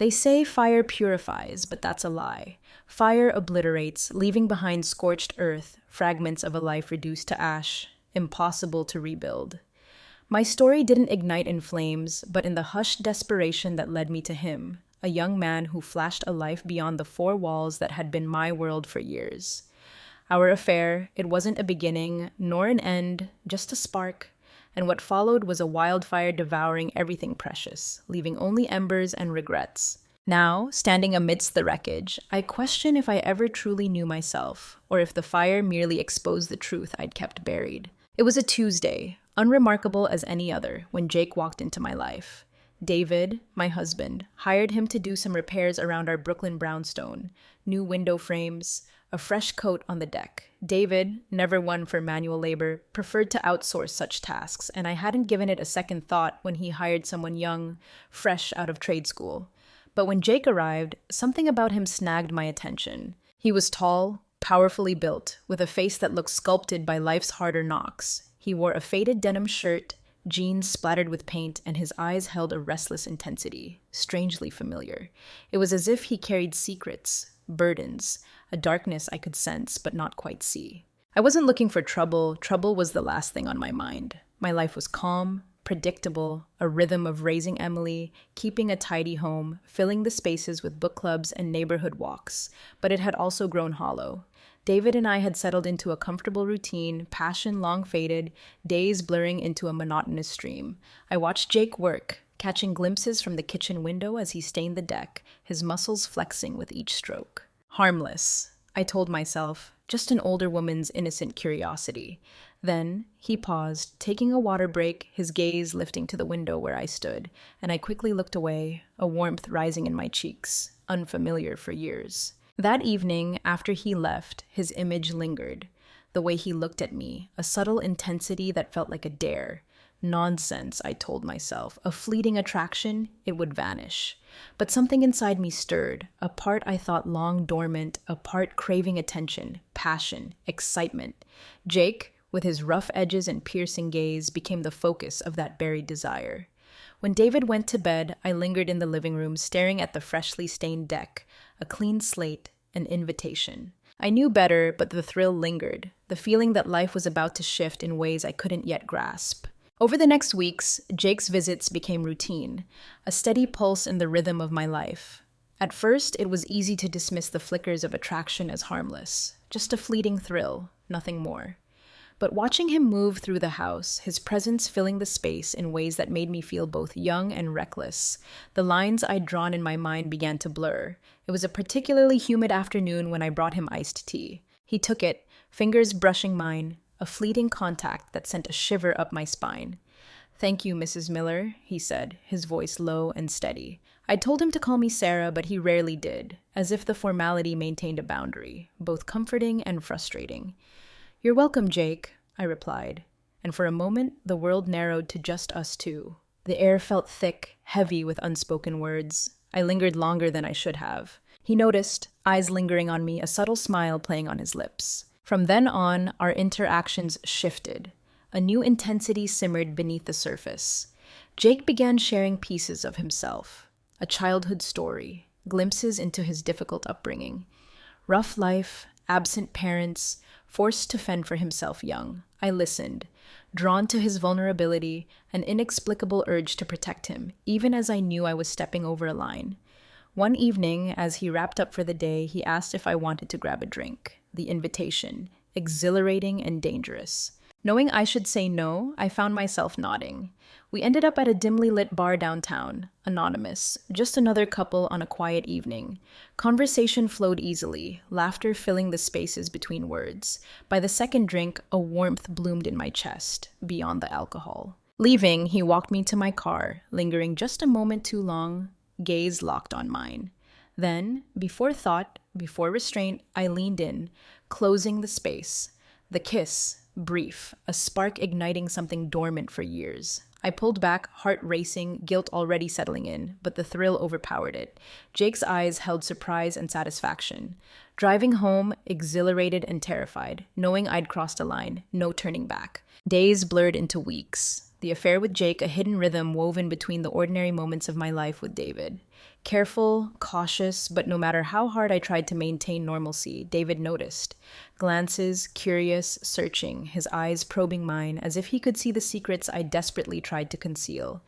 They say fire purifies, but that's a lie. Fire obliterates, leaving behind scorched earth, fragments of a life reduced to ash, impossible to rebuild. My story didn't ignite in flames, but in the hushed desperation that led me to him, a young man who flashed a life beyond the four walls that had been my world for years. Our affair, it wasn't a beginning, nor an end, just a spark, and what followed was a wildfire devouring everything precious, leaving only embers and regrets. Now, standing amidst the wreckage, I question if I ever truly knew myself, or if the fire merely exposed the truth I'd kept buried. It was a Tuesday, unremarkable as any other, when Jake walked into my life. David, my husband, hired him to do some repairs around our Brooklyn brownstone, new window frames, a fresh coat on the deck. David, never one for manual labor, preferred to outsource such tasks, and I hadn't given it a second thought when he hired someone young, fresh out of trade school. But when Jake arrived, something about him snagged my attention. He was tall, powerfully built, with a face that looked sculpted by life's harder knocks. He wore a faded denim shirt, jeans splattered with paint, and his eyes held a restless intensity, strangely familiar. It was as if he carried secrets, burdens, a darkness I could sense but not quite see. I wasn't looking for trouble. Trouble was the last thing on my mind. My life was calm, predictable, a rhythm of raising Emily, keeping a tidy home, filling the spaces with book clubs and neighborhood walks, but it had also grown hollow. David and I had settled into a comfortable routine, passion long faded, days blurring into a monotonous stream. I watched Jake work, catching glimpses from the kitchen window as he stained the deck, his muscles flexing with each stroke. Harmless, I told myself, just an older woman's innocent curiosity. Then he paused, taking a water break, his gaze lifting to the window where I stood, and I quickly looked away, a warmth rising in my cheeks, unfamiliar for years. That evening, after he left, his image lingered. The way he looked at me, a subtle intensity that felt like a dare. Nonsense, I told myself. A fleeting attraction, it would vanish. But something inside me stirred, a part I thought long dormant, a part craving attention, passion, excitement. Jake, with his rough edges and piercing gaze, became the focus of that buried desire. When David went to bed, I lingered in the living room, staring at the freshly stained deck, a clean slate, an invitation. I knew better, but the thrill lingered, the feeling that life was about to shift in ways I couldn't yet grasp. Over the next weeks, Jake's visits became routine, a steady pulse in the rhythm of my life. At first, it was easy to dismiss the flickers of attraction as harmless, just a fleeting thrill, nothing more. But watching him move through the house, his presence filling the space in ways that made me feel both young and reckless, the lines I'd drawn in my mind began to blur. It was a particularly humid afternoon when I brought him iced tea. He took it, fingers brushing mine, a fleeting contact that sent a shiver up my spine. "Thank you, Mrs. Miller," he said, his voice low and steady. I'd told him to call me Sarah, but he rarely did, as if the formality maintained a boundary, both comforting and frustrating. "You're welcome, Jake," I replied, and for a moment the world narrowed to just us two. The air felt thick, heavy with unspoken words. I lingered longer than I should have. He noticed, eyes lingering on me, a subtle smile playing on his lips. From then on, our interactions shifted. A new intensity simmered beneath the surface. Jake began sharing pieces of himself, a childhood story, glimpses into his difficult upbringing. Rough life, absent parents, forced to fend for himself young. I listened, drawn to his vulnerability, an inexplicable urge to protect him, even as I knew I was stepping over a line. One evening, as he wrapped up for the day, he asked if I wanted to grab a drink. The invitation, exhilarating and dangerous. Knowing I should say no, I found myself nodding. We ended up at a dimly lit bar downtown, anonymous, just another couple on a quiet evening. Conversation flowed easily, laughter filling the spaces between words. By the second drink, a warmth bloomed in my chest, beyond the alcohol. Leaving, he walked me to my car, lingering just a moment too long, gaze locked on mine. Then, before thought, before restraint, I leaned in, closing the space. The kiss, brief, a spark igniting something dormant for years. I pulled back, heart racing, guilt already settling in, but the thrill overpowered it. Jake's eyes held surprise and satisfaction. Driving home, exhilarated and terrified, knowing I'd crossed a line, no turning back. Days blurred into weeks. The affair with Jake, a hidden rhythm woven between the ordinary moments of my life with David. Careful, cautious, but no matter how hard I tried to maintain normalcy, David noticed. Glances, curious, searching, his eyes probing mine as if he could see the secrets I desperately tried to conceal.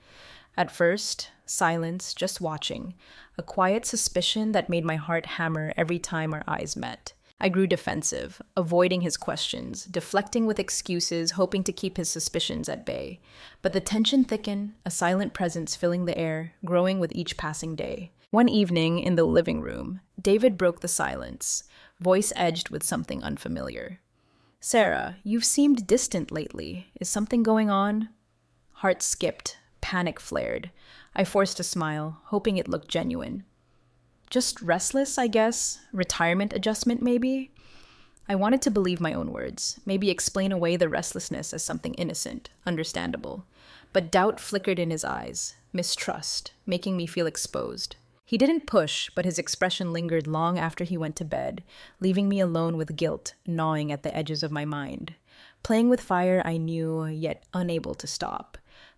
At first, silence, just watching, a quiet suspicion that made my heart hammer every time our eyes met. I grew defensive, avoiding his questions, deflecting with excuses, hoping to keep his suspicions at bay. But the tension thickened, a silent presence filling the air, growing with each passing day. One evening in the living room, David broke the silence, voice edged with something unfamiliar. "Sarah, you've seemed distant lately. Is something going on?" Heart skipped, panic flared. I forced a smile, hoping it looked genuine. "Just restless, I guess. Retirement adjustment, maybe?" I wanted to believe my own words, maybe explain away the restlessness as something innocent, understandable. But doubt flickered in his eyes, mistrust, making me feel exposed. He didn't push, but his expression lingered long after he went to bed, leaving me alone with guilt gnawing at the edges of my mind. Playing with fire I knew, yet unable to stop.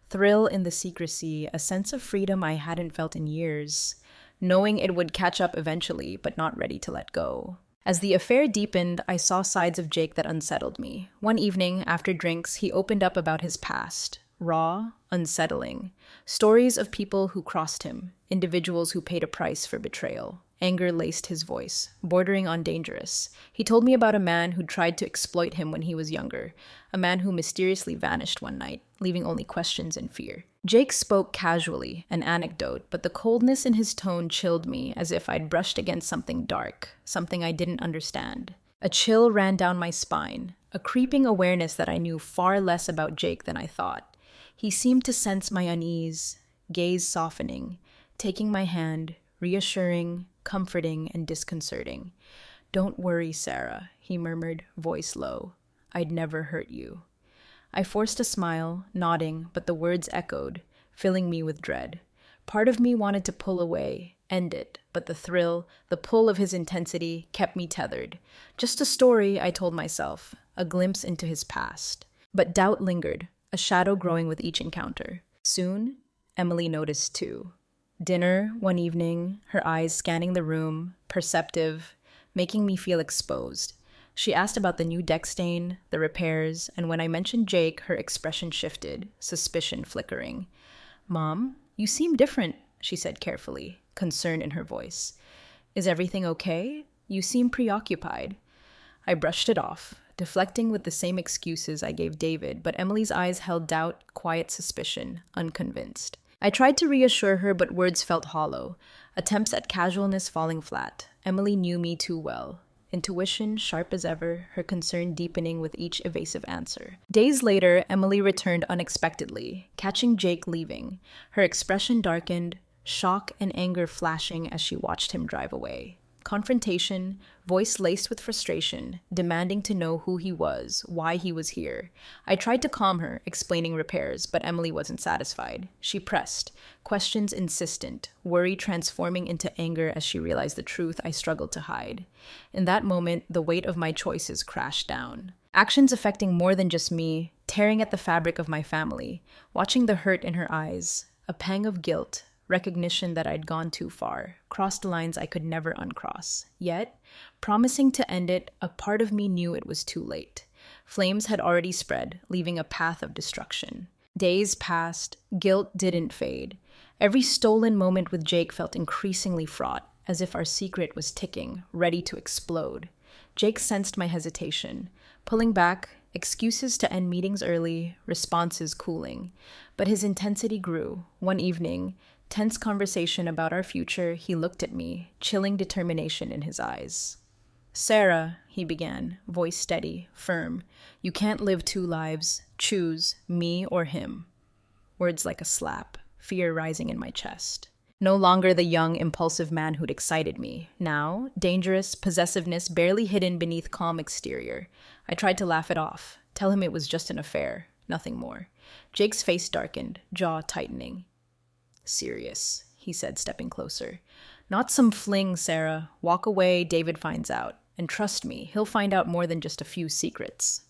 Thrill in the secrecy, a sense of freedom I hadn't felt in years. Knowing it would catch up eventually, but not ready to let go. As the affair deepened, I saw sides of Jake that unsettled me. One evening, after drinks, he opened up about his past. Raw, unsettling. Stories of people who crossed him, individuals who paid a price for betrayal. Anger laced his voice, bordering on dangerous. He told me about a man who tried to exploit him when he was younger, a man who mysteriously vanished one night, leaving only questions and fear. Jake spoke casually, an anecdote, but the coldness in his tone chilled me as if I'd brushed against something dark, something I didn't understand. A chill ran down my spine, a creeping awareness that I knew far less about Jake than I thought. He seemed to sense my unease, gaze softening, taking my hand, reassuring, comforting, and disconcerting. "Don't worry, Sarah," he murmured, voice low. "I'd never hurt you." I forced a smile, nodding, but the words echoed, filling me with dread. Part of me wanted to pull away, end it, but the thrill, the pull of his intensity, kept me tethered. Just a story, I told myself, a glimpse into his past. But doubt lingered, a shadow growing with each encounter. Soon, Emily noticed too. Dinner, one evening, her eyes scanning the room, perceptive, making me feel exposed. She asked about the new deck stain, the repairs, and when I mentioned Jake, her expression shifted, suspicion flickering. "Mom, you seem different," she said carefully, concern in her voice. "Is everything okay? You seem preoccupied." I brushed it off, deflecting with the same excuses I gave David, but Emily's eyes held doubt, quiet suspicion, unconvinced. I tried to reassure her, but words felt hollow, attempts at casualness falling flat. Emily knew me too well. Intuition sharp as ever, her concern deepening with each evasive answer. Days later, Emily returned unexpectedly, catching Jake leaving. Her expression darkened, shock and anger flashing as she watched him drive away. Confrontation, voice laced with frustration, demanding to know who he was, why he was here. I tried to calm her, explaining repairs, but Emily wasn't satisfied. She pressed, questions insistent, worry transforming into anger as she realized the truth I struggled to hide. In that moment, the weight of my choices crashed down. Actions affecting more than just me, tearing at the fabric of my family, watching the hurt in her eyes, a pang of guilt, recognition that I'd gone too far, crossed lines I could never uncross. Yet, promising to end it, a part of me knew it was too late. Flames had already spread, leaving a path of destruction. Days passed, guilt didn't fade. Every stolen moment with Jake felt increasingly fraught, as if our secret was ticking, ready to explode. Jake sensed my hesitation, pulling back, excuses to end meetings early, responses cooling. But his intensity grew. One evening, tense conversation about our future, he looked at me, chilling determination in his eyes. "Sarah," he began, voice steady, firm, "you can't live two lives. Choose, me or him." Words like a slap, fear rising in my chest. No longer the young, impulsive man who'd excited me. Now, dangerous, possessiveness barely hidden beneath calm exterior. I tried to laugh it off, tell him it was just an affair, nothing more. Jake's face darkened, jaw tightening. "Serious," he said, stepping closer. "Not some fling, Sarah. Walk away, David finds out. And trust me, he'll find out more than just a few secrets."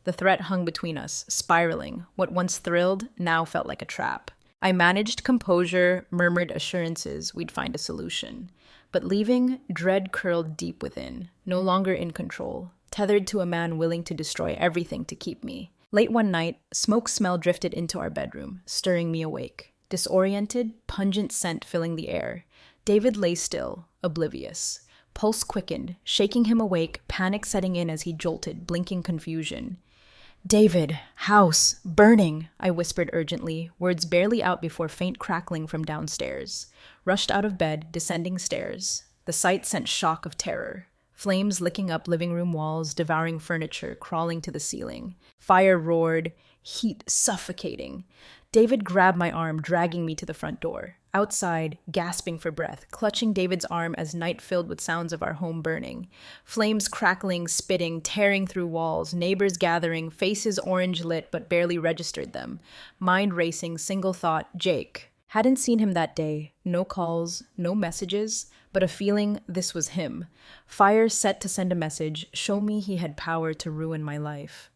The threat hung between us, spiraling. What once thrilled now felt like a trap. I managed composure, murmured assurances we'd find a solution. But leaving, dread curled deep within, no longer in control, tethered to a man willing to destroy everything to keep me. Late one night, smoke smell drifted into our bedroom, stirring me awake. Disoriented, pungent scent filling the air. David lay still, oblivious. Pulse quickened, shaking him awake, panic setting in as he jolted, blinking confusion. David, house, burning, I whispered urgently, words barely out before faint crackling from downstairs. Rushed out of bed, descending stairs. The sight sent shock of terror. Flames licking up living room walls, devouring furniture, crawling to the ceiling. Fire roared, heat suffocating. David grabbed my arm, dragging me to the front door. Outside, gasping for breath, clutching David's arm as night filled with sounds of our home burning. Flames crackling, spitting, tearing through walls, neighbors gathering, faces orange lit but barely registered them. Mind racing, single thought, Jake. Hadn't seen him that day. No calls, no messages, but a feeling this was him. Fire set to send a message, show me he had power to ruin my life.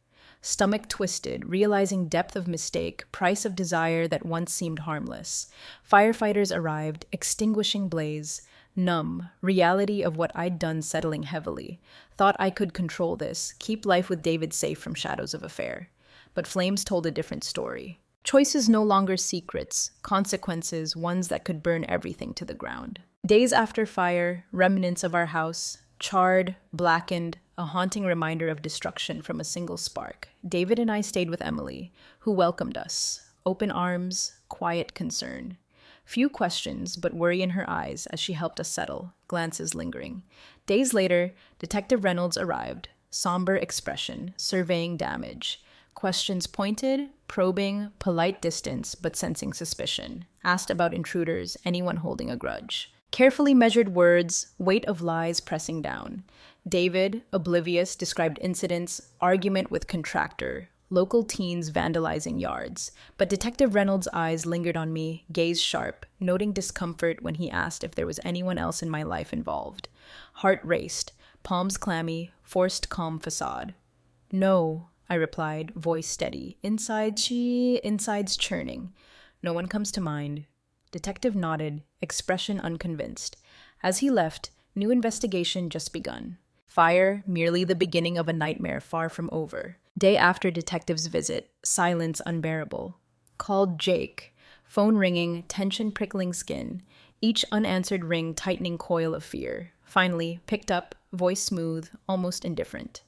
Stomach twisted, realizing depth of mistake, price of desire that once seemed harmless. Firefighters arrived, extinguishing blaze. Numb, reality of what I'd done settling heavily. Thought I could control this, keep life with David safe from shadows of affair. But flames told a different story. Choices no longer secrets, consequences, ones that could burn everything to the ground. Days after fire, remnants of our house, charred, blackened, a haunting reminder of destruction from a single spark. David and I stayed with Emily, who welcomed us. Open arms, quiet concern. Few questions, but worry in her eyes as she helped us settle, glances lingering. Days later, Detective Reynolds arrived, somber expression, surveying damage. Questions pointed, probing, polite distance, but sensing suspicion. Asked about intruders, anyone holding a grudge. Carefully measured words, weight of lies pressing down. David, oblivious, described incidents, argument with contractor, local teens vandalizing yards. But Detective Reynolds' eyes lingered on me, gaze sharp, noting discomfort when he asked if there was anyone else in my life involved. Heart raced, palms clammy, forced calm facade. No, I replied, voice steady. Insides churning. No one comes to mind. Detective nodded, expression unconvinced. As he left, new investigation just begun. Fire, merely the beginning of a nightmare far from over. Day after detective's visit, silence unbearable. Called Jake. Phone ringing, tension prickling skin. Each unanswered ring tightening coil of fear. Finally, picked up, voice smooth, almost indifferent.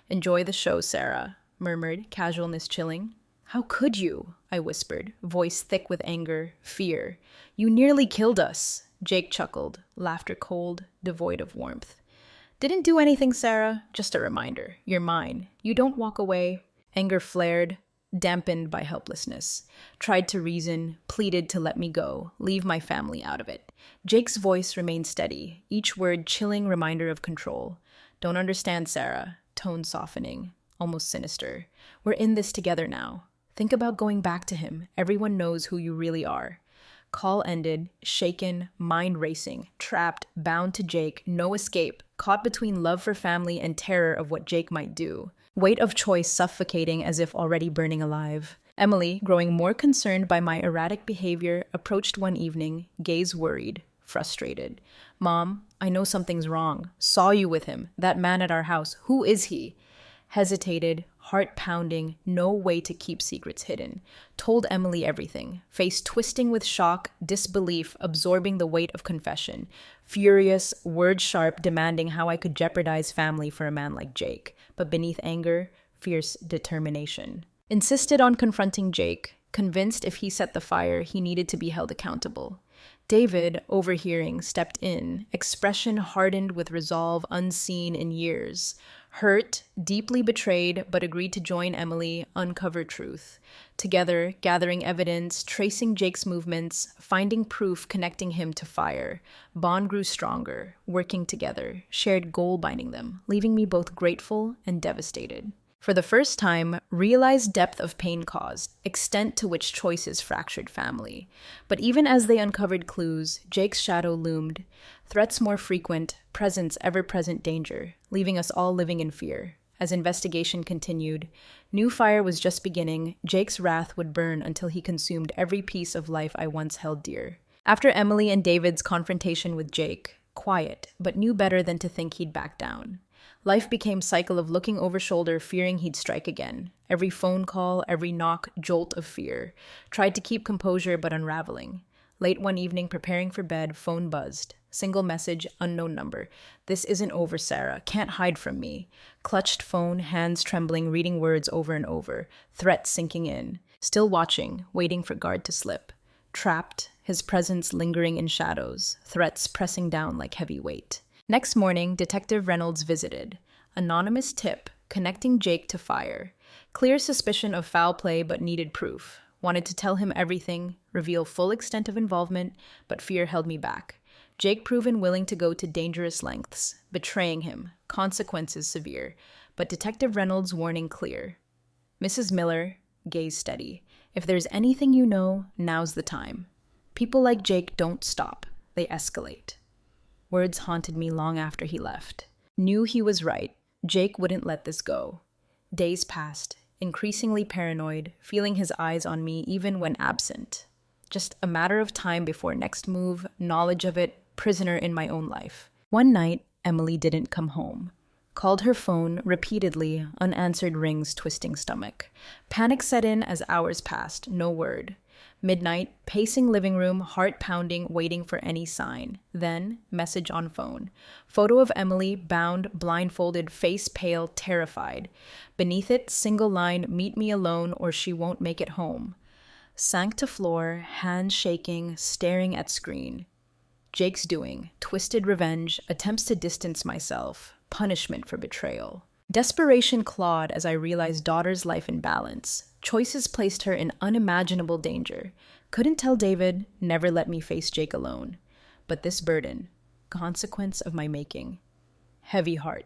Enjoy the show, Sarah, murmured, casualness chilling. How could you? I whispered, voice thick with anger, fear. You nearly killed us. Jake chuckled, laughter cold, devoid of warmth. Didn't do anything, Sarah. Just a reminder. You're mine. You don't walk away. Anger flared, dampened by helplessness. Tried to reason, pleaded to let me go, leave my family out of it. Jake's voice remained steady, each word chilling reminder of control. Don't understand, Sarah. Tone softening, almost sinister. We're in this together now. Think about going back to him. Everyone knows who you really are. Call ended, shaken, mind racing, trapped, bound to Jake, no escape, caught between love for family and terror of what Jake might do. Weight of choice suffocating as if already burning alive. Emily, growing more concerned by my erratic behavior, approached one evening, gaze worried, frustrated. Mom, I know something's wrong. Saw you with him, that man at our house. Who is he? Hesitated, heart pounding, no way to keep secrets hidden. Told Emily everything, face twisting with shock, disbelief, absorbing the weight of confession. Furious, word sharp, demanding how I could jeopardize family for a man like Jake. But beneath anger, fierce determination. Insisted on confronting Jake, convinced if he set the fire, he needed to be held accountable. David, overhearing, stepped in, expression hardened with resolve unseen in years. Hurt, deeply betrayed, but agreed to join Emily, uncover truth. Together, gathering evidence, tracing Jake's movements, finding proof connecting him to fire. Bond grew stronger, working together, shared goal binding them, leaving me both grateful and devastated. For the first time, realized depth of pain caused, extent to which choices fractured family. But even as they uncovered clues, Jake's shadow loomed. Threats more frequent, presence ever-present danger, leaving us all living in fear. As investigation continued, new fire was just beginning. Jake's wrath would burn until he consumed every piece of life I once held dear. After Emily and David's confrontation with Jake, quiet, but knew better than to think he'd back down. Life became cycle of looking over shoulder, fearing he'd strike again. Every phone call, every knock, jolt of fear. Tried to keep composure, but unraveling. Late one evening, preparing for bed, phone buzzed. Single message, unknown number. "This isn't over, Sarah. Can't hide from me." Clutched phone, hands trembling, reading words over and over. Threat sinking in. Still watching, waiting for guard to slip. Trapped, his presence lingering in shadows. Threats pressing down like heavy weight. Next morning, Detective Reynolds visited. Anonymous tip, connecting Jake to fire. Clear suspicion of foul play but needed proof. Wanted to tell him everything, reveal full extent of involvement, but fear held me back. Jake proven willing to go to dangerous lengths, betraying him, consequences severe, but Detective Reynolds' warning clear. "Mrs. Miller, gaze steady. If there's anything you know, now's the time. People like Jake don't stop, they escalate." Words haunted me long after he left. Knew he was right. Jake wouldn't let this go. Days passed, increasingly paranoid, feeling his eyes on me even when absent. Just a matter of time before next move, knowledge of it, prisoner in my own life. One night, Emily didn't come home. Called her phone repeatedly, unanswered rings twisting stomach. Panic set in as hours passed, no word. Midnight, pacing living room, heart pounding, waiting for any sign. Then, message on phone. Photo of Emily, bound, blindfolded, face pale, terrified. Beneath it, single line, "Meet me alone or she won't make it home." Sank to floor, hands shaking, staring at screen. Jake's doing, twisted revenge, attempts to distance myself, punishment for betrayal. Desperation clawed as I realized daughter's life in balance. Choices placed her in unimaginable danger. Couldn't tell David, never let me face Jake alone. But this burden, consequence of my making. Heavy heart.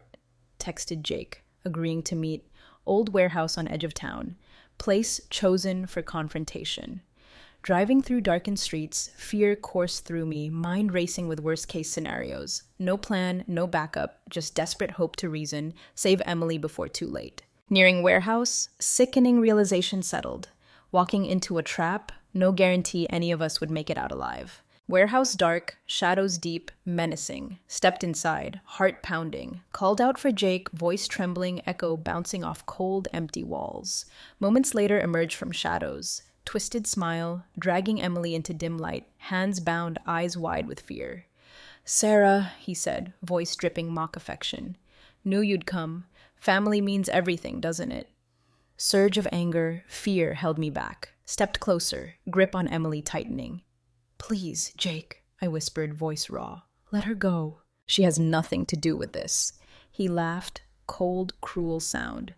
Texted Jake, agreeing to meet. Old warehouse on edge of town. Place chosen for confrontation. Driving through darkened streets, fear coursed through me, mind racing with worst-case scenarios. No plan, no backup, just desperate hope to reason, save Emily before too late. Nearing warehouse, sickening realization settled. Walking into a trap, no guarantee any of us would make it out alive. Warehouse dark, shadows deep, menacing. Stepped inside, heart pounding. Called out for Jake, voice trembling, echo bouncing off cold, empty walls. Moments later emerged from shadows. Twisted smile, dragging Emily into dim light, hands bound, eyes wide with fear. "Sarah," he said, voice dripping mock affection. "Knew you'd come. Family means everything, doesn't it?" Surge of anger, fear held me back. Stepped closer, grip on Emily tightening. "Please, Jake," I whispered, voice raw. "Let her go. She has nothing to do with this." He laughed, cold, cruel sound.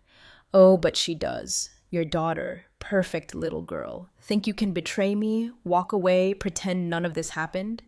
"Oh, but she does. Your daughter, perfect little girl. Think you can betray me, walk away, pretend none of this happened?"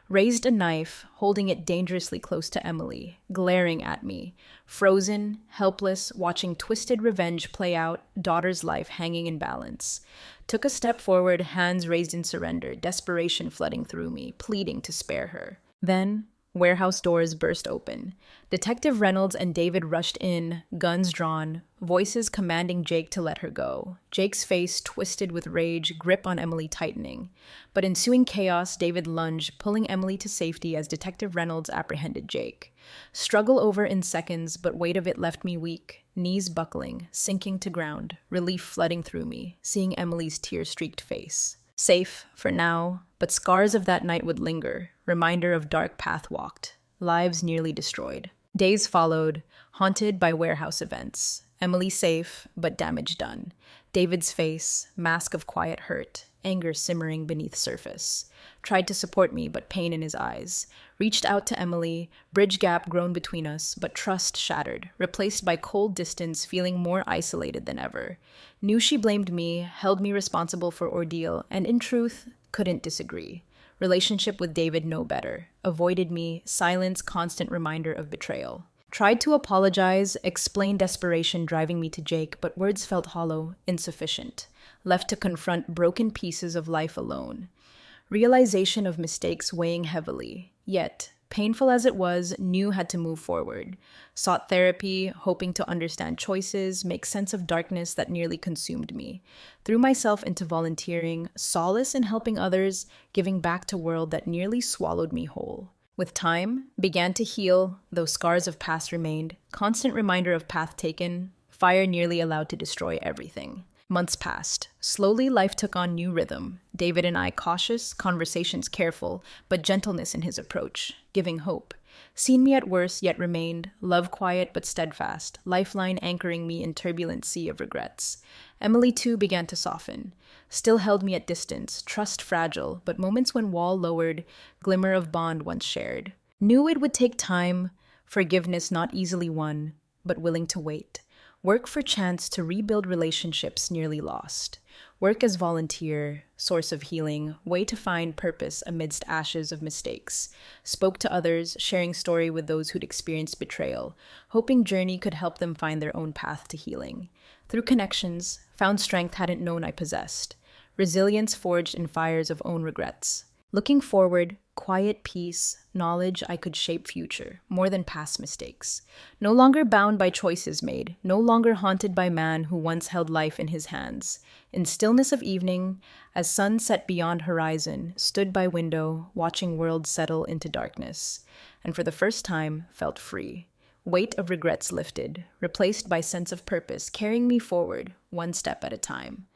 Raised a knife, holding it dangerously close to Emily, glaring at me. Frozen, helpless, watching twisted revenge play out, daughter's life hanging in balance. Took a step forward, hands raised in surrender, desperation flooding through me, pleading to spare her. Then, warehouse doors burst open. Detective Reynolds and David rushed in, guns drawn, voices commanding Jake to let her go. Jake's face twisted with rage, grip on Emily tightening. But ensuing chaos, David lunged, pulling Emily to safety as Detective Reynolds apprehended Jake. Struggle over in seconds, but weight of it left me weak, knees buckling, sinking to ground, relief flooding through me, seeing Emily's tear-streaked face. Safe, for now, but scars of that night would linger, reminder of dark path walked, lives nearly destroyed. Days followed, haunted by warehouse events. Emily safe, but damage done. David's face, mask of quiet hurt, anger simmering beneath surface. Tried to support me, but pain in his eyes. Reached out to Emily, bridge gap grown between us, but trust shattered, replaced by cold distance, feeling more isolated than ever. Knew she blamed me, held me responsible for ordeal, and in truth, couldn't disagree. Relationship with David no better. Avoided me, silence constant reminder of betrayal. Tried to apologize, explain desperation driving me to Jake, but words felt hollow, insufficient. Left to confront broken pieces of life alone. Realization of mistakes weighing heavily. Yet, Painful as it was, knew had to move forward. Sought therapy, hoping to understand choices, make sense of darkness that nearly consumed me. Threw myself into volunteering, solace in helping others, giving back to a world that nearly swallowed me whole. With time, began to heal, though scars of past remained, constant reminder of path taken, fire nearly allowed to destroy everything. Months passed. Slowly, life took on new rhythm. David and I cautious, conversations careful, but gentleness in his approach, giving hope. Seen me at worst, yet remained, love quiet but steadfast, lifeline anchoring me in turbulent sea of regrets. Emily, too, began to soften. Still held me at distance, trust fragile, but moments when wall lowered, glimmer of bond once shared. Knew it would take time, forgiveness not easily won, but willing to wait. Work for chance to rebuild relationships nearly lost. Work as volunteer, source of healing, way to find purpose amidst ashes of mistakes. Spoke to others, sharing story with those who'd experienced betrayal, hoping journey could help them find their own path to healing. Through connections, found strength hadn't known I possessed. Resilience forged in fires of own regrets. Looking forward, quiet peace, knowledge I could shape future, more than past mistakes. No longer bound by choices made, no longer haunted by man who once held life in his hands. In stillness of evening, as sun set beyond horizon, stood by window, watching world settle into darkness, and for the first time felt free. Weight of regrets lifted, replaced by sense of purpose, carrying me forward, one step at a time.